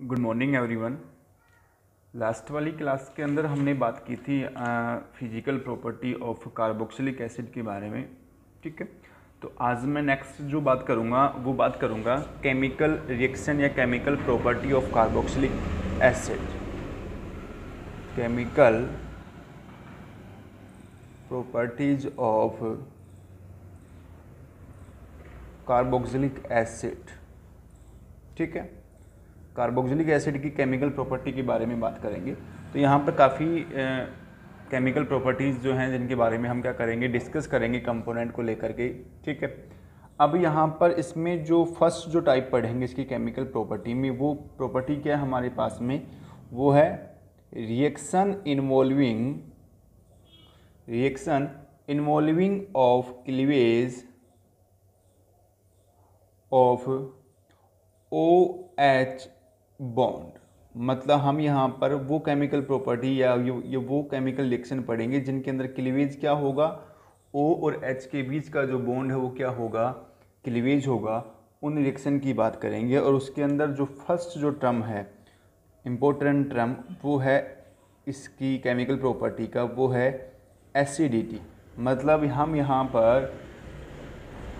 Good morning everyone. Last वाली class के अंदर हमने बात की थी physical property of carboxylic acid के बारे में। ठीक है, तो आज मैं नेक्स्ट जो बात करूँगा वो बात करूँगा केमिकल रिएक्शन या chemical property of carboxylic acid. Chemical properties of carboxylic acid. ठीक है, कार्बोक्सिलिक एसिड की केमिकल प्रॉपर्टी के बारे में बात करेंगे। तो यहाँ पर काफ़ी केमिकल प्रॉपर्टीज़ जो हैं जिनके बारे में हम क्या करेंगे, डिस्कस करेंगे कंपोनेंट को लेकर के। ठीक है, अब यहाँ पर इसमें जो फर्स्ट जो टाइप पढ़ेंगे इसकी केमिकल प्रॉपर्टी में, वो प्रॉपर्टी क्या है हमारे पास में, वो है reaction involving of cleavage of OH bond. मतलब हम यहाँ पर वो केमिकल प्रॉपर्टी या ये वो केमिकल रिएक्शन पढ़ेंगे जिनके अंदर क्लीवेज क्या होगा, O और H के बीच का जो बॉन्ड है वो क्या होगा, क्लीवेज होगा। उन रिएक्शन की बात करेंगे और उसके अंदर जो फर्स्ट जो टर्म है, इम्पोर्टेंट टर्म, वो है इसकी केमिकल प्रॉपर्टी का, वो है एसिडिटी। मतलब हम यहाँ पर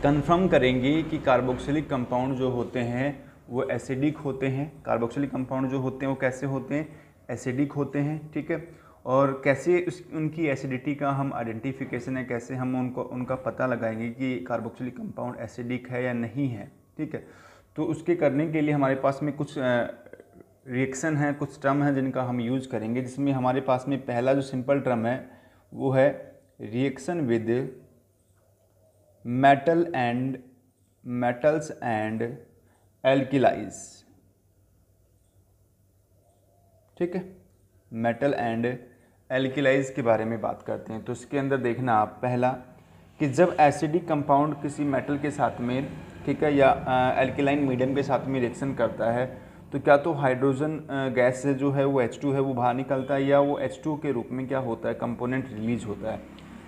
कंफर्म करेंगे कि कार्बोक्सिलिक कंपाउंड जो होते हैं वो एसिडिक होते हैं। कार्बोक्सिलिक कंपाउंड जो होते हैं वो कैसे होते हैं, एसिडिक होते हैं। ठीक है, और कैसे उनकी एसिडिटी का हम आइडेंटिफिकेशन है, कैसे हम उनका पता लगाएंगे कि कार्बोक्सिलिक कंपाउंड एसिडिक है या नहीं है। ठीक है, तो उसके करने के लिए हमारे पास में कुछ रिएक्शन है, कुछ टर्म है जिनका हम यूज करेंगे, जिसमें हमारे पास में पहला जो सिंपल टर्म है वो है रिएक्शन विद मेटल्स एंड एल्किलाइज। ठीक है, मेटल एंड एल्किलाइज के बारे में बात करते हैं। तो इसके अंदर देखना आप पहला कि जब एसिडिक कंपाउंड किसी मेटल के साथ में, ठीक है, या एल्किलाइन मीडियम के साथ में रिएक्शन करता है तो क्या तो हाइड्रोजन गैस से जो है वो H2 है वो बाहर निकलता है, या वो H2 के रूप में क्या होता है, कंपोनेंट रिलीज होता है।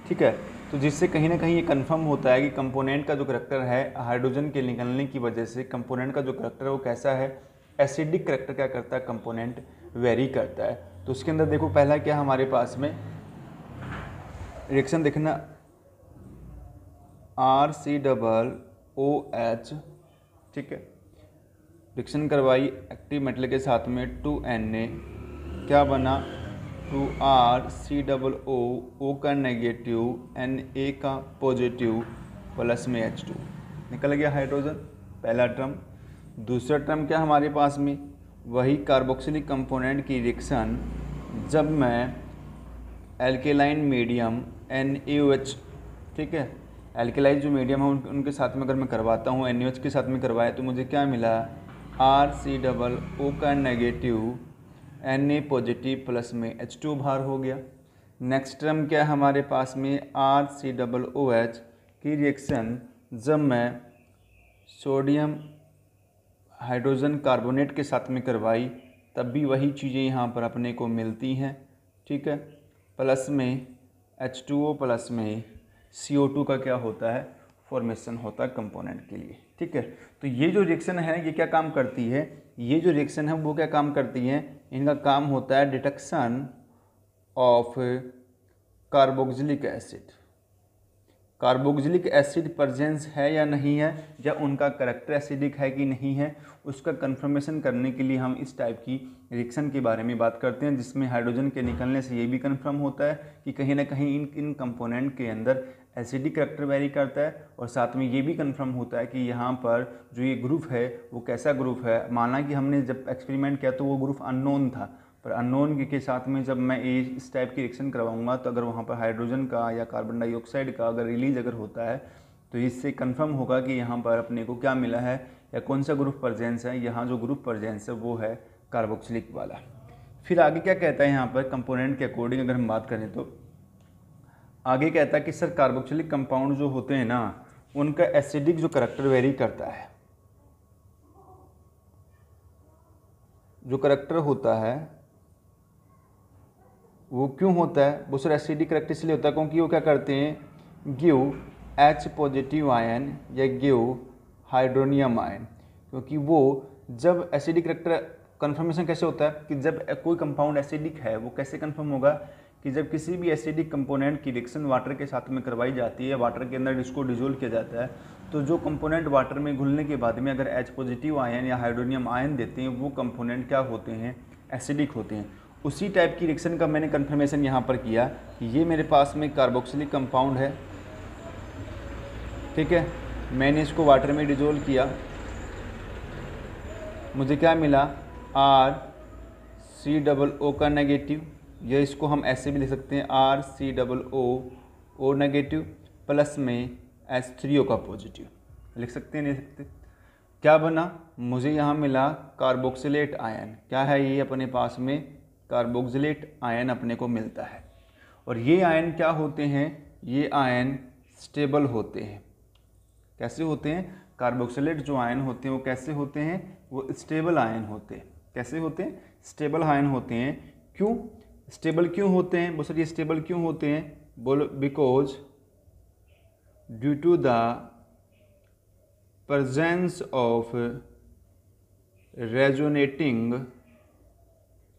ठीक है, तो जिससे कहीं ना कहीं ये कंफर्म होता है कि कंपोनेंट का जो करैक्टर है हाइड्रोजन के निकलने की वजह से कंपोनेंट का जो करैक्टर है वो कैसा है, एसिडिक करैक्टर क्या करता है, कंपोनेंट वेरी करता है। तो उसके अंदर देखो पहला क्या हमारे पास में रिएक्शन देखना, RCOOH। ठीक है, रिएक्शन करवाई एक्टिव मेटल के साथ में 2Na, क्या बना 2RCOO, O का नेगेटिव, Na का पॉजिटिव, प्लस में H2 निकल गया हाइड्रोजन, पहला टर्म। दूसरा टर्म क्या हमारे पास में, वही कार्बोक्सिलिक कंपोनेंट की रिएक्शन जब मैं एल्केलाइन मीडियम NaOH, ठीक है, एल्केलाइज जो मीडियम है उनके साथ में अगर मैं करवाता हूँ, NaOH के साथ में करवाया तो मुझे क्या मिला, RCOO का नेगेटिव, Na पॉजिटिव, प्लस में H2 बाहर हो गया। नेक्स्ट टर्म क्या है हमारे पास में, RCOOH की रिएक्शन जब मैं सोडियम हाइड्रोजन कार्बोनेट के साथ में करवाई तब भी वही चीज़ें यहाँ पर अपने को मिलती हैं। ठीक है, प्लस में H2O प्लस में CO2 का क्या होता है, फॉर्मेशन होता है कंपोनेंट के लिए। ठीक है, तो ये जो रिएक्शन है ये क्या काम करती है, ये जो रिएक्शन है वो क्या काम करती है, इनका काम होता है detection of carboxylic acid. Carboxylic acid presence है या नहीं है, या उनका करैक्टर एसिडिक है कि नहीं है, उसका कंफर्मेशन करने के लिए हम इस टाइप की रिएक्शन के बारे में बात करते हैं, जिसमें हाइड्रोजन के निकलने से ये भी कंफर्म होता है कि कहीं ना कहीं इन कंपोनेंट के अंदर एसिडिक करैक्टर वेरी करता है, और साथ में ये भी कंफर्म होता है कि यहाँ पर जो ये ग्रुप है वो कैसा ग्रुप है। माना कि हमने जब एक्सपेरिमेंट किया तो वो ग्रुप अननोन था, पर अननोन के साथ में जब मैं इस टाइप की रिएक्शन करवाऊंगा तो अगर वहाँ पर हाइड्रोजन का या कार्बन डाइऑक्साइड का अगर रिलीज अगर होता है तो इससे कंफर्म होगा कि यहाँ पर अपने को क्या मिला है या कौन सा ग्रुप प्रेजेंस है। यहाँ जो ग्रुप प्रेजेंस है वो है कार्बोक्सिलिक वाला। फिर आगे क्या कहता है यहाँ पर कंपोनेंट के अकॉर्डिंग अगर हम बात करें तो आगे कहता है कि सर कार्बोक्सिलिक कंपाउंड जो होते हैं ना उनका एसिडिक जो करैक्टर वेरी करता है। जो करैक्टर होता है वो क्यों होता है, वो सर एसिडिक करैक्टर इसलिए होता है क्योंकि वो क्या करते हैं, गिव H पॉजिटिव आयन या गिव हाइड्रोनियम आयन, क्योंकि वो जब एसिडिक करैक्टर कन्फर्मेशन कैसे होता है कि जब कोई कंपाउंड एसिडिक है वो कैसे कन्फर्म होगा कि जब किसी भी एसिडिक कंपोनेंट की रिएक्शन वाटर के साथ में करवाई जाती है, वाटर के अंदर इसको डिजोल्व किया जाता है, तो जो कंपोनेंट वाटर में घुलने के बाद में अगर H पॉजिटिव आयन या हाइड्रोनियम आयन देते हैं वो कंपोनेंट क्या होते हैं, एसिडिक होते हैं। उसी टाइप की रिएक्शन का मैंने कन्फर्मेशन यहाँ पर किया कि ये मेरे पास में कार्बोक्सिलिक कंपाउंड है, ठीक है, मैंने इसको वाटर में डिजोल्व किया, मुझे क्या मिला, RCOO का नेगेटिव, या इसको हम ऐसे भी लिख सकते हैं RCOO नेगेटिव प्लस में H3O का पॉजिटिव, लिख सकते हैं नहीं सकते। क्या बना, मुझे यहाँ मिला कार्बोक्सिलेट आयन। क्या है ये अपने पास में, कार्बोक्सिलेट आयन अपने को मिलता है। और ये आयन क्या होते हैं, ये आयन स्टेबल होते हैं। कैसे होते हैं, कार्बोक्सिलेट जो आयन होते हैं वो कैसे होते हैं, वो स्टेबल आयन होते हैं। कैसे होते हैं, स्टेबल आयन होते हैं। क्यों स्टेबल क्यों होते हैं, वो सर ये स्टेबल क्यों होते हैं, बोलो because due to the presence of resonating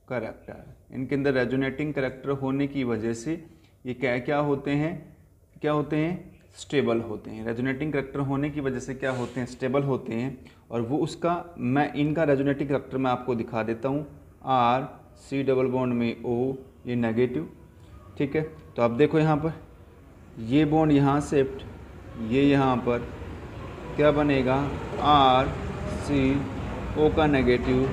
character. इनके अंदर रेजोनेटिंग करेक्टर होने की वजह से ये क्या क्या होते हैं, क्या होते हैं, स्टेबल होते हैं। रेजोनेटिंग करेक्टर होने की वजह से क्या होते हैं, स्टेबल होते हैं। और वो उसका मैं इनका रेजोनेटिंग करेक्टर मैं आपको दिखा देता हूँ। RC डबल बॉन्ड में O, ये नेगेटिव, ठीक है। तो आप देखो यहाँ पर ये बॉन्ड यहाँ शिफ्ट, ये यहाँ पर क्या बनेगा, RCO का नेगेटिव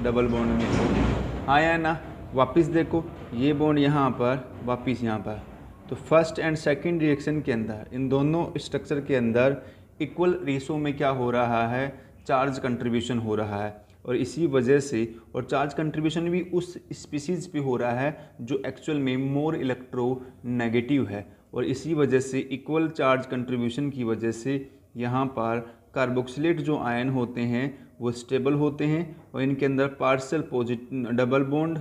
डबल बॉन्ड में O, आया ना। वापस देखो ये बॉन्ड यहाँ पर, वापस यहाँ पर। तो फर्स्ट एंड सेकंड रिएक्शन के अंदर, इन दोनों स्ट्रक्चर के अंदर इक्वल रेशो में क्या हो रहा है, चार्ज कंट्रीब्यूशन हो रहा है। और इसी वजह से, और चार्ज कंट्रीब्यूशन भी उस स्पीसीज पे हो रहा है जो एक्चुअल में मोर इलेक्ट्रोनेगेटिव है। और इसी वजह से इक्वल चार्ज कंट्रीब्यूशन की वजह से यहाँ पर कार्बोक्सिलेट जो आयन होते हैं वो स्टेबल होते हैं। और इनके अंदर पार्शियल डबल बॉन्ड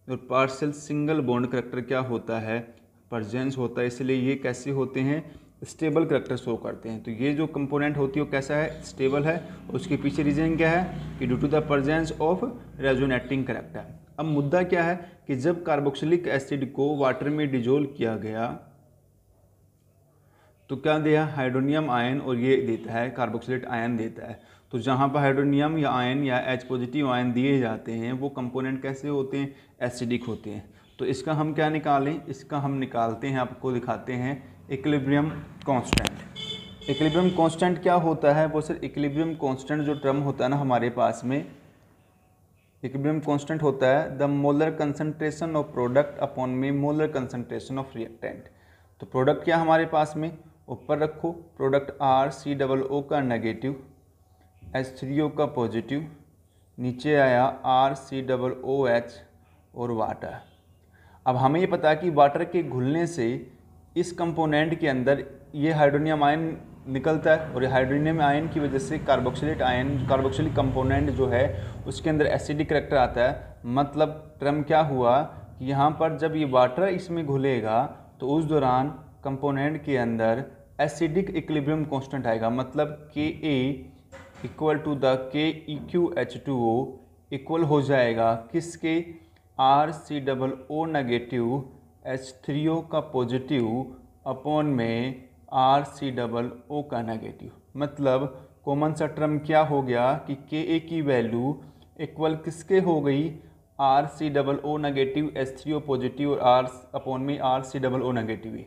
और पार्शियल सिंगल बॉन्ड करेक्टर क्या होता है, प्रेजेंस होता है। इसलिए ये कैसे होते हैं, स्टेबल करेक्टर शो करते हैं। तो ये जो कंपोनेंट होती है वो कैसा है, स्टेबल है। उसके पीछे रीजन क्या है कि due to the presence of resonating character. अब मुद्दा क्या है कि जब कार्बोक्सिलिक एसिड को वाटर में डिजोल्व किया गया तो क्या दिया, हाइड्रोनियम आयन, और ये देता है कार्बोक्सिलेट आयन देता है। तो जहाँ पर हाइड्रोनियम या आयन या H पॉजिटिव आयन दिए जाते हैं वो कंपोनेंट कैसे होते हैं, एसिडिक होते हैं। तो इसका हम क्या निकालें, इसका हम निकालते हैं, आपको दिखाते हैं इक्विलिब्रियम कांस्टेंट। इक्विलिब्रियम कांस्टेंट क्या होता है, वो सर इक्विलिब्रियम कांस्टेंट जो टर्म होता है ना हमारे पास में, इक्विलिब्रियम कांस्टेंट होता है the molar concentration of product upon में मोलर कंसंट्रेशन ऑफ रिएक्टेंट। तो प्रोडक्ट क्या हमारे पास में, ऊपर रखो प्रोडक्ट RCOO का नेगेटिव, H3O का पॉजिटिव, नीचे आया RCOOH और वाटर। अब हमें ये पता है कि वाटर के घुलने से इस कंपोनेंट के अंदर ये हाइड्रोनियम आयन निकलता है, और हाइड्रोनियम आयन की वजह से कार्बोक्सिलेट आयन, कार्बोक्सिलिक कंपोनेंट जो है उसके अंदर एसिडिक करेक्टर आता है। मतलब टर्म क्या हुआ कि यहाँ पर जब ये वाटर इसमें घुलेगा तो उस दौरान कंपोनेंट के अंदर एसिडिक इक्विलिब्रियम कांस्टेंट आएगा। मतलब Ka equal to the KeQH2O equal हो जाएगा किसके, RCOO नेगेटिव H3O का पॉजिटिव अपॉन में RCOO का नेगेटिव। मतलब कॉमन सा टर्म क्या हो गया कि Ka की वैल्यू इक्वल किसके हो गई, RCOO नेगेटिव H3O पॉजिटिव और R अपॉन में RCOO नेगेटिव।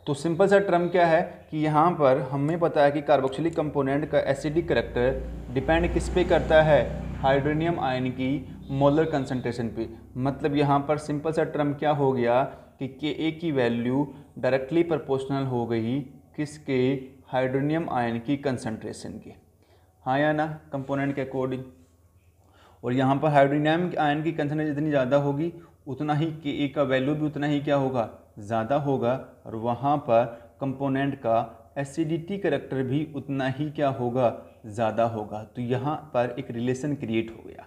तो सिंपल सा टर्म क्या है कि यहाँ पर हमें पता है कि कार्बोक्सिलिक कंपोनेंट का एसिडिक करेक्टर डिपेंड किस पे करता है, हाइड्रोनियम आयन की मोलर कंसंट्रेशन पे। मतलब यहाँ पर सिंपल सा टर्म क्या हो गया कि Ka की वैल्यू डायरेक्टली प्रोपोर्शनल हो गई किसके, हाइड्रोनियम आयन की कंसंट्रेशन के, हाँ या ना, कंपोनेंट के अकॉर्डिंग। और यहाँ पर हाइड्रोनियम आयन की कंसंट्रेशन जितनी ज़्यादा होगी उतना ही Ka का वैल्यू भी उतना ही क्या होगा, ज़्यादा होगा। और वहाँ पर कंपोनेंट का एसिडिटी करेक्टर भी उतना ही क्या होगा, ज़्यादा होगा। तो यहाँ पर एक रिलेशन क्रिएट हो गया।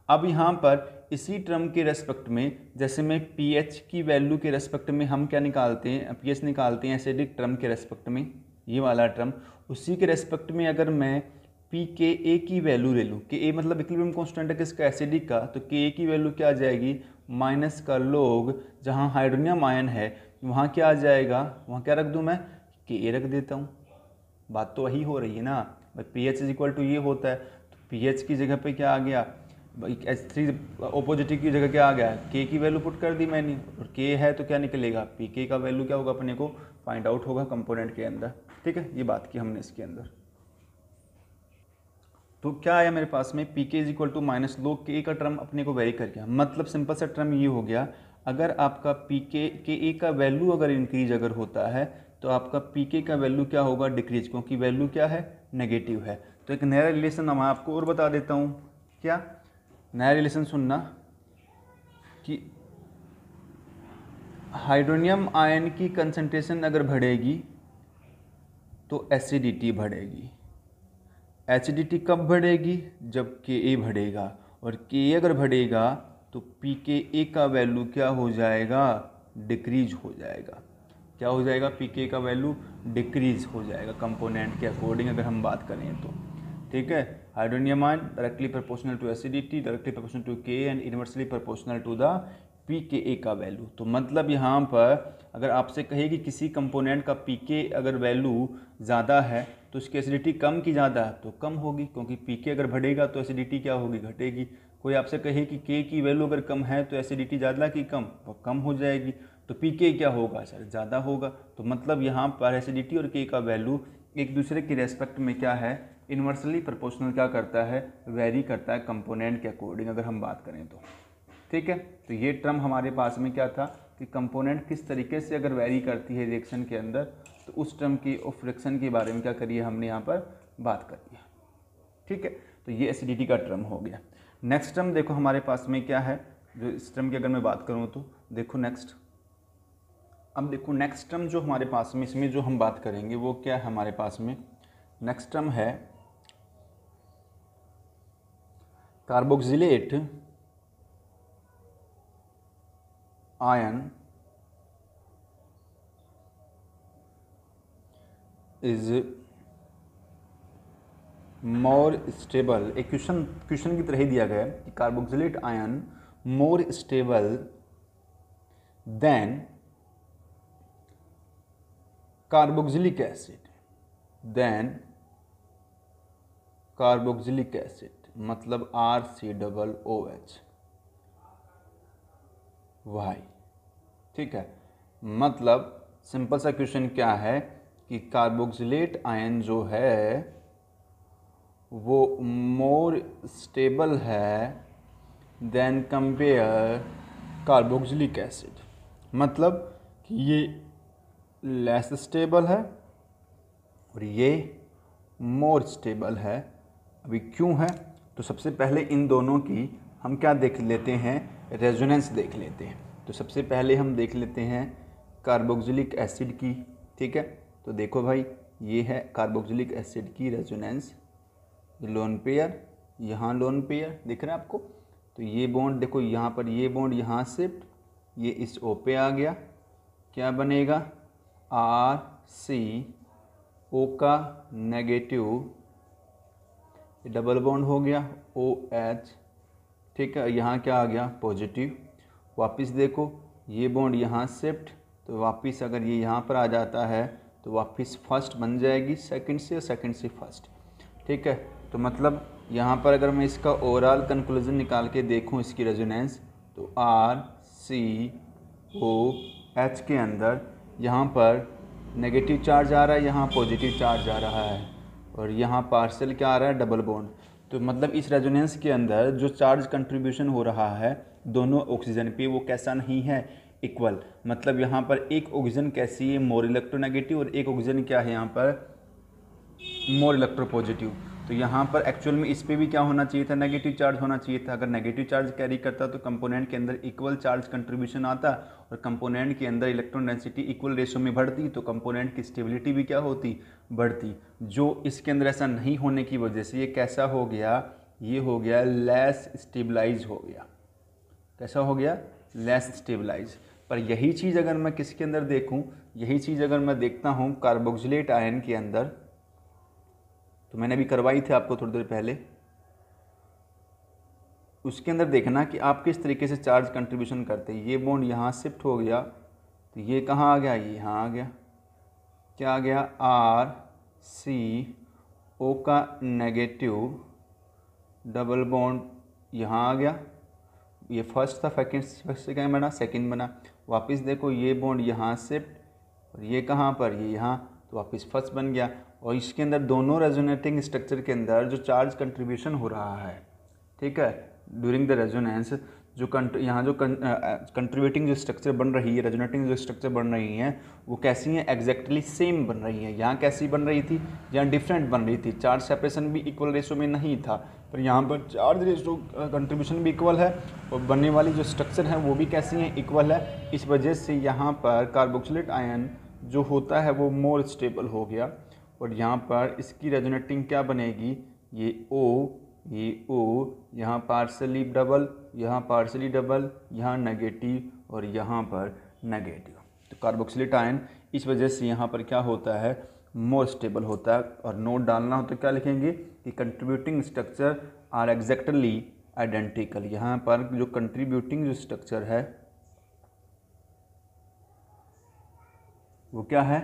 अब यहाँ पर इसी टर्म के रेस्पेक्ट में, जैसे मैं pH की वैल्यू के रेस्पेक्ट में हम क्या निकालते हैं, pH निकालते हैं एसिडिक टर्म के रेस्पेक्ट में, ये वाला टर्म, उसी के रेस्पेक्ट में अगर मैं पी के ए की वैल्यू ले लूँ, के ए मतलब इक्विलिब्रियम कांस्टेंट है किसका, एसिडिक का, तो के ए की वैल्यू क्या आ जाएगी, माइनस का लोग जहाँ हाइड्रोनियम आयन है वहाँ क्या आ जाएगा, वहाँ क्या रख दूँ मैं, के ए रख देता हूँ। बात तो वही हो रही है ना भाई, p h is equal to ये होता है, तो पी एच की जगह पे क्या आ गया, H3 ऑपोजिटिव की जगह क्या आ गया, के की वैल्यू पुट कर दी मैंने, और के है तो क्या निकलेगा, पी के का वैल्यू क्या होगा अपने को फाइंड आउट होगा कंपोनेंट के अंदर। ठीक है, ये बात की हमने इसके अंदर। तो क्या आया मेरे पास में, पी के इज इक्वल टू माइनस लोग के का टर्म अपने को वेरी कर गया, मतलब सिंपल सा टर्म ये हो गया, अगर आपका पी के ए का वैल्यू अगर इंक्रीज अगर होता है तो आपका पी के का वैल्यू क्या होगा, डिक्रीज, क्योंकि वैल्यू क्या है, नेगेटिव है। तो एक नया रिलेशन मैं आपको और बता देता हूँ, क्या नया रिलेशन सुनना, कि हाइड्रोनियम आयन की कंसंट्रेशन अगर बढ़ेगी तो एसिडिटी बढ़ेगी। एसिडिटी कब बढ़ेगी, जब के ए बढ़ेगा, और के ए अगर बढ़ेगा तो पी के ए का वैल्यू क्या हो जाएगा, डिक्रीज हो जाएगा। क्या हो जाएगा, पी के का वैल्यू डिक्रीज हो जाएगा कंपोनेंट के अकॉर्डिंग अगर हम बात करें तो। ठीक है, hydronium ion directly proportional to acidity, directly proportional to K and inversely proportional to the p K a का वैल्यू। तो मतलब यहाँ पर अगर आपसे कहे कि किसी कंपोनेंट का पी के अगर वैल्यू ज़्यादा है तो उसकी एसिडिटी कम की ज़्यादा है तो कम होगी, क्योंकि पी के अगर बढ़ेगा तो एसिडिटी क्या होगी, घटेगी। कोई आपसे कहे कि के की वैल्यू अगर कम है तो एसिडिटी ज़्यादा की कम, वो कम हो जाएगी, तो पी के क्या होगा सर, ज़्यादा होगा। तो मतलब यहाँ पर एसिडिटी और के का वैल्यू एक दूसरे के रेस्पेक्ट में क्या है, इन्वर्सली प्रोपोर्शनल क्या करता है, वेरी करता है कंपोनेंट के अकॉर्डिंग अगर हम बात करें तो। ठीक है, तो ये टर्म हमारे पास में क्या था कि कंपोनेंट किस तरीके से अगर वेरी करती है रिएक्शन के अंदर, तो उस टर्म की और फ्रिक्शन के बारे में क्या करिए हमने यहाँ पर बात करी है। ठीक है, तो ये एसिडिटी का टर्म हो गया। नेक्स्ट टर्म देखो हमारे पास में क्या है, जो इस टर्म की अगर मैं बात करूँ तो देखो नेक्स्ट, अब देखो नेक्स्ट टर्म जो हमारे पास में इसमें जो हम बात करेंगे वो क्या है हमारे पास में, नेक्स्ट टर्म है carboxylate ion is more stable. एक क्वेश्चन की तरह ही दिया गया है कि carboxylate ion more stable than carboxylic acid, than carboxylic acid, मतलब RCOOH वाई। ठीक है, मतलब सिंपल सा क्वेश्चन क्या है कि कार्बोक्सिलेट आयन जो है वो मोर स्टेबल है देन कंपेयर कार्बोक्सिलिक एसिड, मतलब कि ये लेस स्टेबल है और ये मोर स्टेबल है। अभी क्यों है, तो सबसे पहले इन दोनों की हम क्या देख लेते हैं, रेजोनेंस देख लेते हैं। तो सबसे पहले हम देख लेते हैं कार्बोक्सिलिक एसिड की। ठीक है, तो देखो भाई ये है कार्बोक्सिलिक एसिड की रेजोनेंस, लोन पेयर, यहाँ लोन पेयर दिख रहा है आपको। तो ये बॉन्ड देखो यहाँ पर, ये बॉन्ड यहाँ शिफ्ट, ये इस O पे आ गया, क्या बनेगा RCO का नेगेटिव, डबल बॉन्ड हो गया OH। ठीक है, यहाँ क्या आ गया पॉजिटिव। वापस देखो ये बॉन्ड यहाँ शिफ्ट, तो वापस अगर ये यहाँ पर आ जाता है तो वापस फर्स्ट बन जाएगी सेकंड से, सेकंड से फर्स्ट। ठीक है, तो मतलब यहाँ पर अगर मैं इसका ओवरऑल कंक्लूजन निकाल के देखूँ इसकी रेजोनेंस, तो RCOH के अंदर यहाँ पर नेगेटिव चार्ज आ रहा है, यहाँ पॉजिटिव चार्ज आ रहा है, और यहाँ पार्शियल क्या आ रहा है, डबल बॉन्ड। तो मतलब इस रेजोनेंस के अंदर जो चार्ज कंट्रीब्यूशन हो रहा है दोनों ऑक्सीजन पे वो कैसा नहीं है, इक्वल। मतलब यहाँ पर एक ऑक्सीजन कैसी है, मोर इलेक्ट्रोनेगेटिव, और एक ऑक्सीजन क्या है यहाँ पर मोर इलेक्ट्रोपॉजिटिव। तो यहाँ पर एक्चुअल में इस पे भी क्या होना चाहिए था, नेगेटिव चार्ज होना चाहिए था। अगर नेगेटिव चार्ज कैरी करता तो कंपोनेंट के अंदर इक्वल चार्ज कंट्रीब्यूशन आता, और कंपोनेंट के अंदर इलेक्ट्रॉन डेंसिटी इक्वल रेशियो में बढ़ती, तो कंपोनेंट की स्टेबिलिटी भी क्या होती, बढ़ती। जो इसके अंदर ऐसा नहीं होने की वजह से ये कैसा हो गया, ये हो गया लेस स्टेबलाइज हो गया। कैसा हो गया, लेस स्टेबलाइज। पर यही चीज़ अगर मैं किसके अंदर देखूँ, यही चीज़ अगर मैं देखता हूँ कार्बोक्सिलेट आयन के अंदर, तो मैंने अभी करवाई थी आपको थोड़ी देर पहले। उसके अंदर देखना कि आप किस तरीके से चार्ज कंट्रीब्यूशन करते हैं। ये बॉन्ड यहाँ शिफ्ट हो गया तो ये कहाँ आ गया, ये यहाँ आ गया। क्या आ गया, आर सी ओ का नेगेटिव डबल बॉन्ड यहाँ आ गया। ये फर्स्ट था, सेकेंड बना, सेकेंड बना। वापस देखो ये बॉन्ड यहाँ शिफ्ट और ये कहाँ पर, ये यहाँ, तो वापस फर्स्ट बन गया। और इसके अंदर दोनों रेजोनेटिंग स्ट्रक्चर के अंदर जो चार्ज कंट्रीब्यूशन हो रहा है, ठीक है, ड्यूरिंग द रेजोनेंस, जो यहाँ जो कंट्रीब्यूटिंग जो स्ट्रक्चर बन रही है, रेजोनेटिंग जो स्ट्रक्चर बन रही हैं, वो कैसी हैं, एग्जैक्टली सेम बन रही हैं। यहाँ कैसी बन रही थी, यहाँ डिफरेंट बन रही थी। चार्ज सेपरेशन भी इक्वल रेशो में नहीं था, पर यहाँ पर चार्ज रेशो कंट्रीब्यूशन भी इक्वल है और बनने वाली जो स्ट्रक्चर है वो भी कैसी हैं, इक्वल है। इस वजह से यहाँ पर कार्बोक्सिलेट आयन जो होता है वो मोर स्टेबल हो गया। और यहाँ पर इसकी रेजोनेटिंग क्या बनेगी, ये O, ये O, यहाँ पार्शली डबल, यहाँ पार्शली डबल, यहाँ नेगेटिव और यहाँ पर नेगेटिव। तो कार्बोक्सिलेट आयन इस वजह से यहाँ पर क्या होता है, मोर स्टेबल होता है। और नोट डालना हो तो क्या लिखेंगे कि contributing structure are exactly identical. यहाँ पर जो कंट्रीब्यूटिंग जो स्ट्रक्चर है वो क्या है,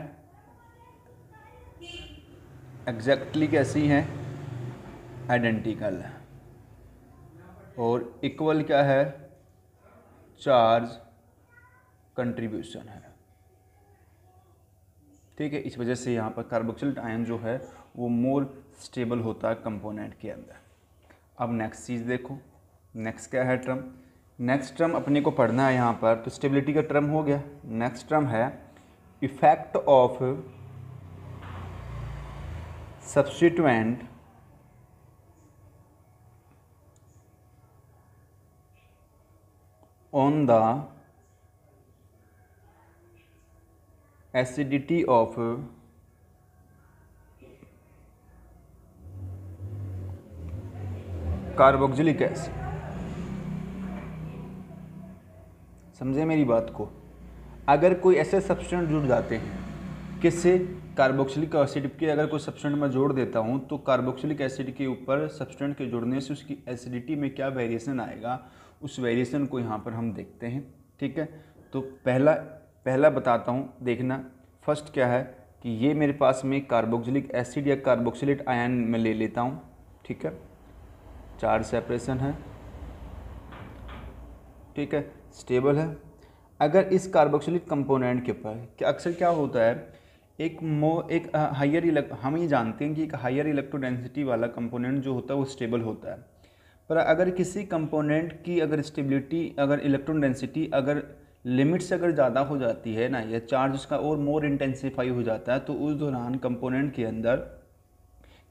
एग्जैक्टली कैसी है, आइडेंटिकल है। और इक्वल क्या है, चार्ज कंट्रीब्यूशन है, ठीक है। इस वजह से यहाँ पर कार्बोक्सिलेट आयन जो है वो मोर स्टेबल होता है कंपोनेंट के अंदर। अब नेक्स्ट चीज़ देखो, नेक्स्ट क्या है टर्म, नेक्स्ट टर्म अपने को पढ़ना है यहाँ पर। तो स्टेबिलिटी का टर्म हो गया। नेक्स्ट टर्म है effect of substituent on the acidity of carboxylic acid. समझे मेरी बात को, अगर कोई ऐसे सब्सटेंट जुड़ जाते हैं, किससे, कार्बोक्सिलिक एसिड के अगर कोई सब्सटेंट मैं जोड़ देता हूँ तो कार्बोक्सिलिक एसिड के ऊपर सब्सटेंट के जुड़ने से उसकी एसिडिटी में क्या वेरिएशन आएगा, उस वेरिएशन को यहाँ पर हम देखते हैं, ठीक है। तो पहला बताता हूँ, देखना। फर्स्ट क्या है कि ये मेरे पास में कार्बोक्सिलिक एसिड या कार्बोक्सिलेट आयन में ले लेता हूँ, ठीक है। चार्ज सेपरेशन है, ठीक है, स्टेबल है। अगर इस कार्बोक्सिलिक कंपोनेंट के ऊपर क्या अक्सर क्या होता है, एक हायर हम ये जानते हैं कि एक हायर इलेक्ट्रोडेंसिटी वाला कंपोनेंट जो होता है वो स्टेबल होता है। पर अगर किसी कंपोनेंट की अगर स्टेबिलिटी, अगर इलेक्ट्रॉन डेंसिटी अगर लिमिट से अगर ज़्यादा हो जाती है ना, या चार्ज उसका और मोर इंटेंसिफाई हो जाता है, तो उस दौरान कंपोनेंट के अंदर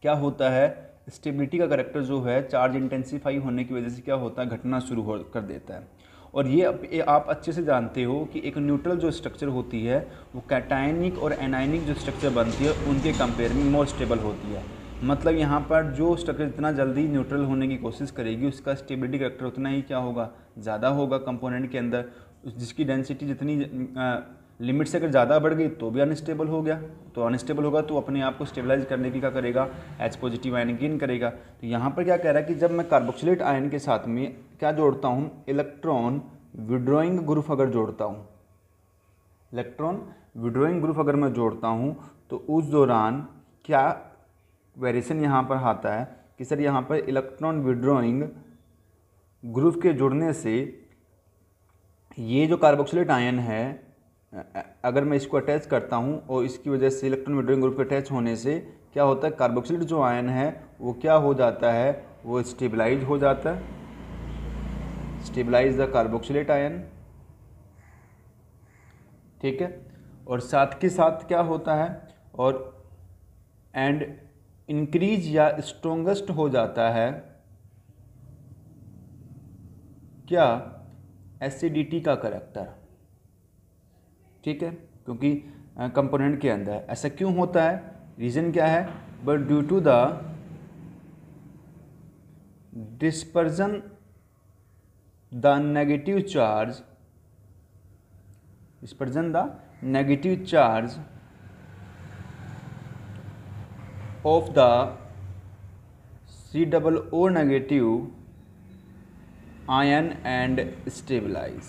क्या होता है, स्टेबिलिटी का करैक्टर जो है चार्ज इंटेंसिफाई होने की वजह से क्या होता है, घटना शुरू कर देता है। और ये आप अच्छे से जानते हो कि एक न्यूट्रल जो स्ट्रक्चर होती है वो कैटायनिक और एनायनिक जो स्ट्रक्चर बनती है उनके कंपेयर में मोर स्टेबल होती है। मतलब यहाँ पर जो स्ट्रक्चर जितना जल्दी न्यूट्रल होने की कोशिश करेगी उसका स्टेबिलिटी करैक्टर उतना ही क्या होगा, ज़्यादा होगा कंपोनेंट के अंदर। जिसकी डेंसिटी जितनी लिमिट से अगर ज़्यादा बढ़ गई तो भी अनस्टेबल हो गया, तो अनस्टेबल होगा तो अपने आप को स्टेबलाइज करने की क्या करेगा, H पॉजिटिव आयन गेन करेगा। तो यहाँ पर क्या कह रहा है कि जब मैं कार्बोक्सिलेट आयन के साथ में क्या जोड़ता हूँ, इलेक्ट्रॉन विड्रॉइंग ग्रुप अगर जोड़ता हूँ, इलेक्ट्रॉन विड्रॉइंग ग्रुप अगर मैं जोड़ता हूँ तो उस दौरान क्या वेरिएशन यहाँ पर आता है कि सर यहाँ पर इलेक्ट्रॉन विड्रॉइंग ग्रुप के जुड़ने से ये जो कार्बोक्सिलेट आयन है, अगर मैं इसको अटैच करता हूँ और इसकी वजह से इलेक्ट्रॉन विड्रॉइंग ग्रुप के अटैच होने से क्या होता है, कार्बोक्सिलेट जो आयन है वो क्या हो जाता है, वो स्टेबलाइज हो जाता है, स्टेबलाइज द कार्बोक्सिलेट आयन, ठीक है। और साथ के साथ क्या होता है, और एंड इंक्रीज या स्ट्रोंगेस्ट हो जाता है क्या, एसिडिटी का करैक्टर, ठीक है। क्योंकि कंपोनेंट के अंदर ऐसा क्यों होता है, रीज़न क्या है, but due to the dispersion the negative charge, dispersion the negative charge of the COO negative ion and stabilize.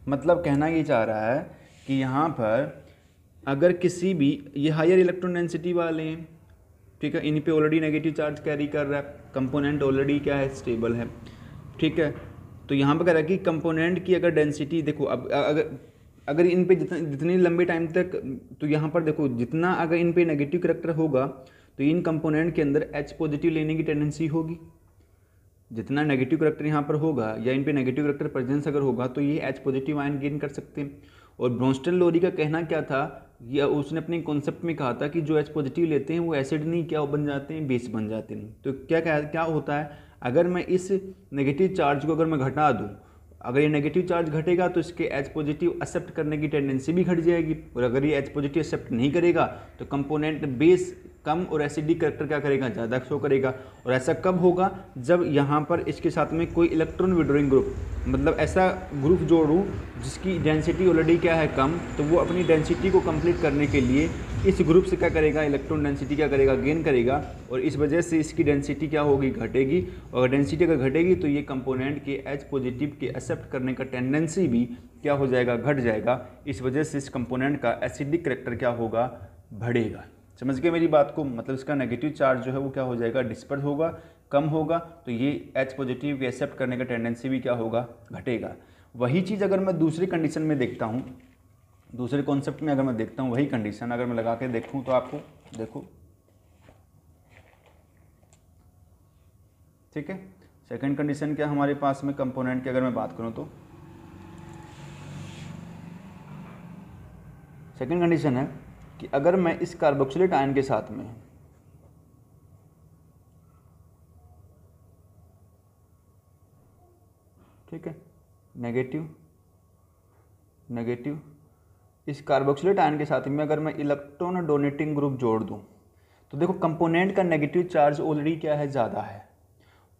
मतलब कहना ये चाह रहा है कि यहाँ पर अगर किसी भी, ये हायर इलेक्ट्रॉन डेंसिटी वाले हैं, ठीक है, इन पे ऑलरेडी नेगेटिव चार्ज कैरी कर रहा है, कंपोनेंट ऑलरेडी क्या है, स्टेबल है, ठीक है। तो यहाँ पर कह रहा है कि कंपोनेंट की अगर डेंसिटी देखो, अब अगर इन पे जितनी लंबे टाइम तक, तो यहाँ पर देखो जितना अगर इन पे नेगेटिव करैक्टर होगा तो इन कंपोनेंट के अंदर H पॉजिटिव लेने की टेंडेंसी होगी। जितना नेगेटिव करैक्टर यहाँ पर होगा या इन पे नेगेटिव करैक्टर प्रेजेंस अगर होगा तो ये H पॉजिटिव आयन गेन कर सकते हैं। और ब्रोंस्टन लोरी का कहना क्या था, या उसने अपने कॉन्सेप्ट में कहा था कि जो H पॉजिटिव लेते हैं वो एसिड नहीं क्या बन जाते हैं, बेस बन जाते हैं। तो क्या होता है, अगर मैं इस नेगेटिव चार्ज को अगर मैं घटा दूँ, अगर ये नेगेटिव चार्ज घटेगा तो इसके H पॉजिटिव एक्सेप्ट करने की टेंडेंसी भी घट जाएगी, और अगर ये H पॉजिटिव एक्सेप्ट नहीं करेगा तो कंपोनेंट बेस कम और एसिडिक करैक्टर क्या करेगा, ज़्यादा शो करेगा। और ऐसा कब होगा, जब यहाँ पर इसके साथ में कोई इलेक्ट्रॉन विड्रॉइंग ग्रुप, मतलब ऐसा ग्रुप जोड़ूँ जिसकी डेंसिटी ऑलरेडी क्या है, कम, तो वो अपनी डेंसिटी को कंप्लीट करने के लिए इस ग्रुप से क्या करेगा, इलेक्ट्रॉन डेंसिटी क्या करेगा, गेन करेगा, और इस वजह से इसकी डेंसिटी क्या होगी, घटेगी। और डेंसिटी अगर घटेगी तो ये कंपोनेंट के H पॉजिटिव के एक्सेप्ट करने का टेंडेंसी भी क्या हो जाएगा, घट जाएगा। इस वजह से इस कंपोनेंट का एसिडिक करैक्टर क्या होगा, बढ़ेगा। समझ गए मेरी बात को, मतलब इसका नेगेटिव चार्ज जो है वो क्या हो जाएगा, डिस्पर्स होगा, कम होगा, तो ये H पॉजिटिव के एक्सेप्ट करने का टेंडेंसी भी क्या होगा, घटेगा। वही चीज़ अगर मैं दूसरी कंडीशन में देखता हूँ, दूसरे कॉन्सेप्ट में अगर मैं देखता हूँ, वही कंडीशन अगर मैं लगा के देखूँ तो आपको देखो, ठीक है। सेकंड कंडीशन क्या हमारे पास में कंपोनेंट की अगर मैं बात करूँ तो सेकंड कंडीशन है कि अगर मैं इस कार्बोक्सिलेट आयन के साथ में ठीक है नेगेटिव इस कार्बोक्सिलेट आयन के साथ में अगर मैं इलेक्ट्रॉन डोनेटिंग ग्रुप जोड़ दूं तो देखो कंपोनेंट का नेगेटिव चार्ज ऑलरेडी क्या है, ज़्यादा है।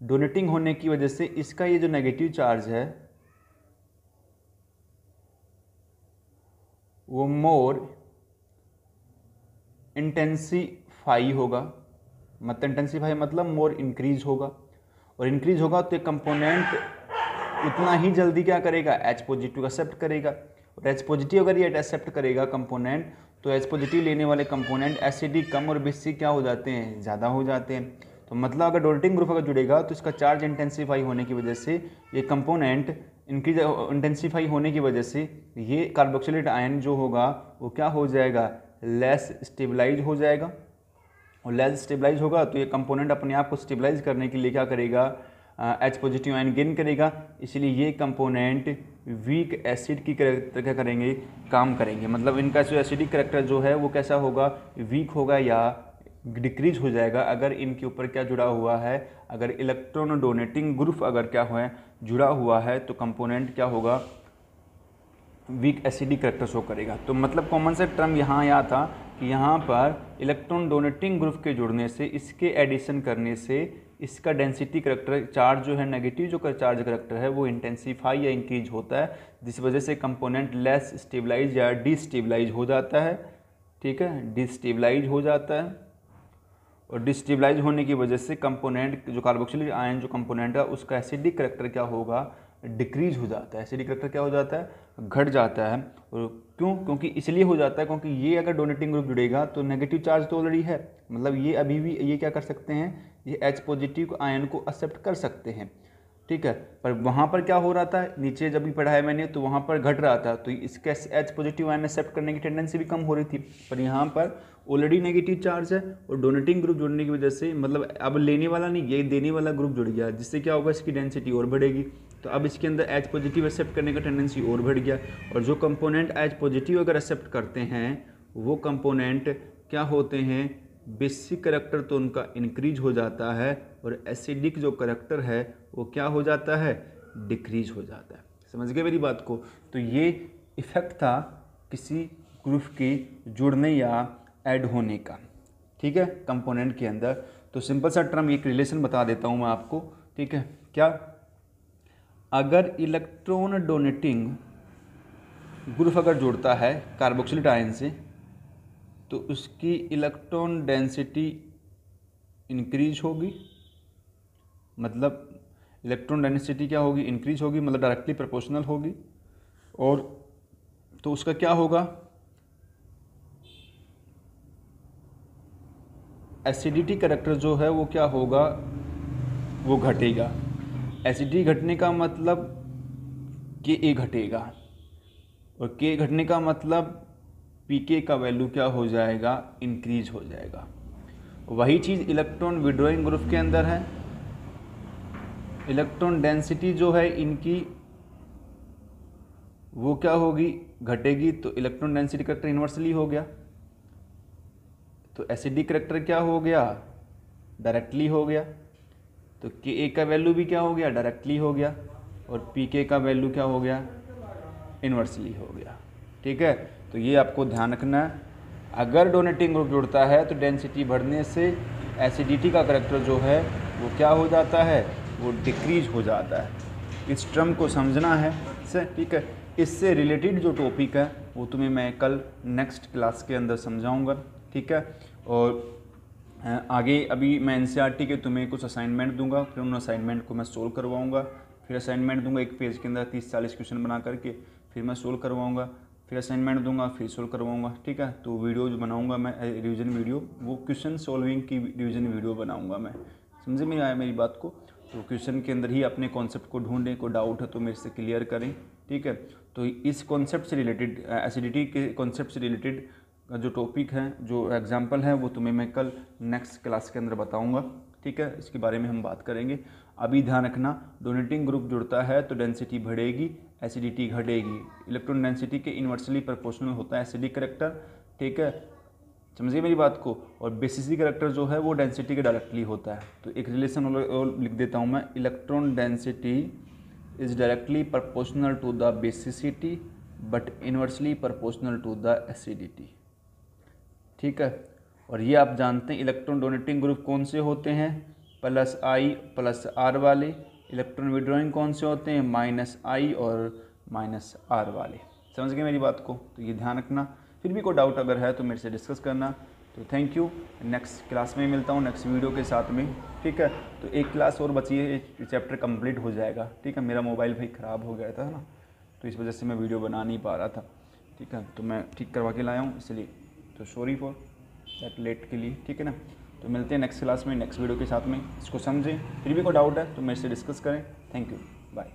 डोनेटिंग होने की वजह से इसका ये जो नेगेटिव चार्ज है वो मोर इंटेंसीफाई होगा, मतलब इंटेंसीफाई मतलब मोर इंक्रीज होगा, और इंक्रीज होगा तो कंपोनेंट उतना ही जल्दी क्या करेगा, H पॉजिटिव एक्सेप्ट करेगा। और H पॉजिटिव अगर ये एक्सेप्ट करेगा कंपोनेंट, तो H पॉजिटिव लेने वाले कंपोनेंट एसिडिक कम और बेसिक क्या हो जाते हैं, ज़्यादा हो जाते हैं। तो मतलब अगर डोनेटिंग ग्रुप अगर जुड़ेगा तो इसका चार्ज इंटेंसीफाई होने की वजह से ये कंपोनेंट इंक्रीज इंटेंसीफाई होने की वजह से ये कार्बोक्सिलेट आयन जो होगा वो क्या हो जाएगा, लेस स्टेबलाइज हो जाएगा। और लेस स्टेबलाइज होगा तो ये कंपोनेंट अपने आप को स्टेबलाइज करने के लिए क्या करेगा, H पॉजिटिव आयन गेन करेगा। इसलिए ये कंपोनेंट वीक एसिड की करेक्टर क्या करेंगे, काम करेंगे। मतलब इनका जो एसिडिक करेक्टर जो है वो कैसा होगा, वीक होगा या डिक्रीज हो जाएगा अगर इनके ऊपर क्या जुड़ा हुआ है, अगर इलेक्ट्रॉन डोनेटिंग ग्रुप अगर क्या है जुड़ा हुआ है तो कंपोनेंट क्या होगा, वीक एसिडिक करेक्टर शो करेगा। तो मतलब कॉमन से टर्म यहाँ आया था कि यहाँ पर इलेक्ट्रॉन डोनेटिंग ग्रुप के जुड़ने से, इसके एडिशन करने से इसका डेंसिटी करेक्टर चार्ज जो है, नेगेटिव जो चार्ज करेक्टर है वो इंटेंसीफाई या इंक्रीज होता है, जिस वजह से कंपोनेंट लेस स्टेबलाइज या डिस्टेबलाइज हो जाता है। ठीक है, डिस्टेबलाइज हो जाता है, और डिस्टेबलाइज होने की वजह से कंपोनेंट जो कार्बोक्सिलिक आयन जो कंपोनेंट है उसका एसिडिक करेक्टर क्या होगा, डिक्रीज हो जाता है। एसिडिक करेक्टर क्या हो जाता है, घट जाता है। और क्योंकि इसलिए हो जाता है क्योंकि ये अगर डोनेटिंग ग्रुप जुड़ेगा तो नेगेटिव चार्ज तो ऑलरेडी है, मतलब ये अभी भी ये क्या कर सकते हैं, ये H पॉजिटिव आयन को एक्सेप्ट कर सकते हैं। ठीक है, पर वहाँ पर क्या हो रहा था, नीचे जब भी पढ़ाया मैंने तो वहाँ पर घट रहा था, तो इसके H पॉजिटिव आयन एक्सेप्ट करने की टेंडेंसी भी कम हो रही थी। पर यहाँ पर ऑलरेडी नेगेटिव चार्ज है और डोनेटिंग ग्रुप जुड़ने की वजह से, मतलब अब लेने वाला नहीं, ये देने वाला ग्रुप जुड़ गया, जिससे क्या होगा, इसकी डेंसिटी और बढ़ेगी। तो अब इसके अंदर H पॉजिटिव एक्सेप्ट करने का टेंडेंसी और बढ़ गया, और जो कंपोनेंट H पॉजिटिव अगर एक्सेप्ट करते हैं वो कंपोनेंट क्या होते हैं, बेसिक करैक्टर तो उनका इंक्रीज हो जाता है, और एसिडिक जो करैक्टर है वो क्या हो जाता है, डिक्रीज हो जाता है। समझ गए मेरी बात को। तो ये इफेक्ट था किसी ग्रुप के जुड़ने या ऐड होने का, ठीक है, कंपोनेंट के अंदर। तो सिंपल सा टर्म एक रिलेशन बता देता हूँ मैं आपको, ठीक है। क्या, अगर इलेक्ट्रॉन डोनेटिंग ग्रुप अगर जुड़ता है कार्बोक्सिलिक आयन से तो उसकी इलेक्ट्रॉन डेंसिटी इंक्रीज होगी, मतलब इलेक्ट्रॉन डेंसिटी क्या होगी, इंक्रीज होगी, मतलब डायरेक्टली प्रोपोर्शनल होगी। और तो उसका क्या होगा, एसिडिटी कैरेक्टर जो है वो क्या होगा, वो घटेगा। एसिडिटी घटने का मतलब के ए घटेगा, और के घटने का मतलब पी के का वैल्यू क्या हो जाएगा, इंक्रीज हो जाएगा। वही चीज़ इलेक्ट्रॉन विड्रॉइंग ग्रुप के अंदर है। इलेक्ट्रॉन डेंसिटी जो है इनकी वो क्या होगी, घटेगी। तो इलेक्ट्रॉन डेंसिटी करेक्टर इन्वर्सली हो गया, तो एसिडिक करेक्टर क्या हो गया, डायरेक्टली हो गया। तो के ए का वैल्यू भी क्या हो गया, डायरेक्टली हो गया, और पी के का वैल्यू क्या हो गया, इन्वर्सली हो गया। ठीक है, तो ये आपको ध्यान रखना है। अगर डोनेटिंग ग्रुप जुड़ता है तो डेंसिटी बढ़ने से एसिडिटी का करेक्टर जो है वो क्या हो जाता है, वो डिक्रीज हो जाता है। इस टर्म को समझना है इससे। ठीक है, इससे रिलेटेड जो टॉपिक है वो तुम्हें मैं कल नेक्स्ट क्लास के अंदर समझाऊंगा। ठीक है, और आगे अभी मैं एनसीईआरटी के तुम्हें कुछ असाइनमेंट दूंगा, फिर उन असाइनमेंट को मैं सोल्व करवाऊंगा। फिर असाइनमेंट दूंगा एक पेज के अंदर 30-40 क्वेश्चन बना करके, फिर मैं सोल्व करवाऊंगा। फिर असाइनमेंट दूंगा, फिर सोल्व करवाऊंगा। ठीक है, तो वीडियो जो बनाऊंगा मैं रिवीजन वीडियो, वो क्वेश्चन सोल्विंग की रिवीजन वीडियो बनाऊंगा मैं। समझे में आया मेरी बात को? तो क्वेश्चन के अंदर ही अपने कॉन्सेप्ट को ढूंढें, कोई डाउट है तो मेरे से क्लियर करें। ठीक है, तो इस कॉन्सेप्ट से रिलेटेड, एसिडिटी के कॉन्सेप्ट से रिलेटेड जो टॉपिक है, जो एग्जाम्पल है, वो तुम्हें मैं कल नेक्स्ट क्लास के अंदर बताऊंगा। ठीक है, इसके बारे में हम बात करेंगे। अभी ध्यान रखना, डोनेटिंग ग्रुप जुड़ता है तो डेंसिटी बढ़ेगी, एसिडिटी घटेगी। इलेक्ट्रॉन डेंसिटी के इन्वर्सली प्रोपोर्शनल होता है एसिडिक करेक्टर। ठीक है, समझिए मेरी बात को। और बेसिसिक करेक्टर जो है वो डेंसिटी के डायरेक्टली होता है। तो एक रिलेशन और लिख देता हूँ मैं, electron density is directly proportional to the basicity but inversely proportional to the acidity. ठीक है, और ये आप जानते हैं इलेक्ट्रॉन डोनेटिंग ग्रुप कौन से होते हैं, +I +R वाले। इलेक्ट्रॉन विड्रॉइंग कौन से होते हैं, -I और -R वाले। समझ गए मेरी बात को? तो ये ध्यान रखना। फिर भी कोई डाउट अगर है तो मेरे से डिस्कस करना। तो थैंक यू, नेक्स्ट क्लास में मिलता हूँ नेक्स्ट वीडियो के साथ में। ठीक है, तो एक क्लास और बची है, एक चैप्टर कंप्लीट हो जाएगा। ठीक है, मेरा मोबाइल भाई ख़राब हो गया था ना, तो इस वजह से मैं वीडियो बना नहीं पा रहा था। ठीक है, तो मैं ठीक करवा के लाया हूँ, इसलिए तो सॉरी फॉर दैट लेट के लिए। ठीक है ना, तो मिलते हैं नेक्स्ट क्लास में नेक्स्ट वीडियो के साथ में। इसको समझें, फिर भी कोई डाउट है तो मेरे से डिस्कस करें। Thank you, bye.